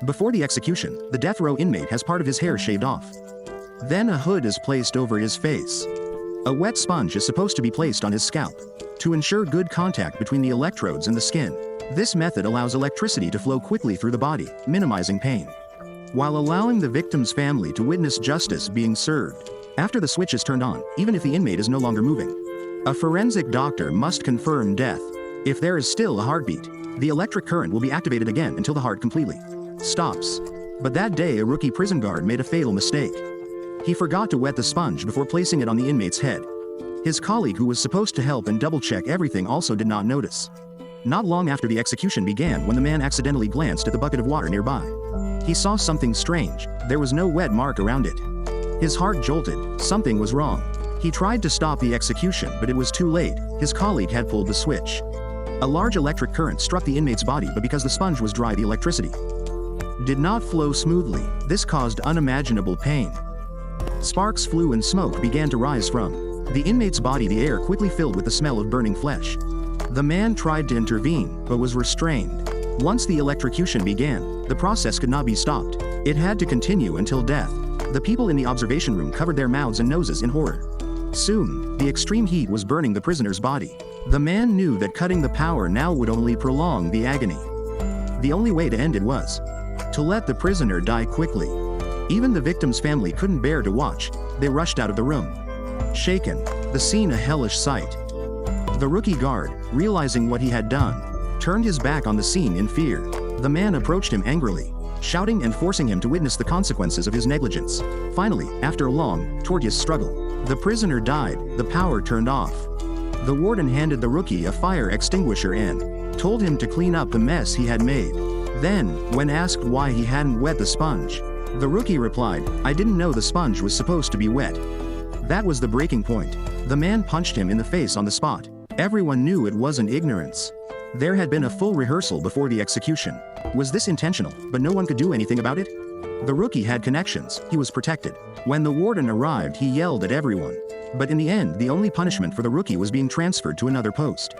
Before the execution, the death row inmate has part of his hair shaved off. Then a hood is placed over his face. A wet sponge is supposed to be placed on his scalp to ensure good contact between the electrodes and the skin. This method allows electricity to flow quickly through the body, minimizing pain, while allowing the victim's family to witness justice being served. After the switch is turned on, even if the inmate is no longer moving, a forensic doctor must confirm death. If there is still a heartbeat, the electric current will be activated again until the heart completely stops. But that day a rookie prison guard made a fatal mistake. He forgot to wet the sponge before placing it on the inmate's head. His colleague who was supposed to help and double-check everything also did not notice. Not long after the execution began when the man accidentally glanced at the bucket of water nearby. He saw something strange. There was no wet mark around it. His heart jolted. Something was wrong. He tried to stop the execution, but it was too late. His colleague had pulled the switch. A large electric current struck the inmate's body, but because the sponge was dry, the electricity did not flow smoothly. This caused unimaginable pain. Sparks flew and smoke began to rise from the inmate's body. The air quickly filled with the smell of burning flesh. The man tried to intervene, but was restrained. Once the electrocution began, the process could not be stopped. It had to continue until death. The people in the observation room covered their mouths and noses in horror. Soon, the extreme heat was burning the prisoner's body. The man knew that cutting the power now would only prolong the agony. The only way to end it was to let the prisoner die quickly. Even the victim's family couldn't bear to watch. They rushed out of the room, shaken, the scene a hellish sight. The rookie guard, realizing what he had done, turned his back on the scene in fear. The man approached him angrily, shouting and forcing him to witness the consequences of his negligence. Finally, after a long, tortuous struggle, the prisoner died. The power turned off. The warden handed the rookie a fire extinguisher and told him to clean up the mess he had made. Then, when asked why he hadn't wet the sponge, the rookie replied, "I didn't know the sponge was supposed to be wet." That was the breaking point. The man punched him in the face on the spot. Everyone knew it wasn't ignorance. There had been a full rehearsal before the execution. Was this intentional, but no one could do anything about it? The rookie had connections. He was protected. When the warden arrived, he yelled at everyone. But in the end, the only punishment for the rookie was being transferred to another post.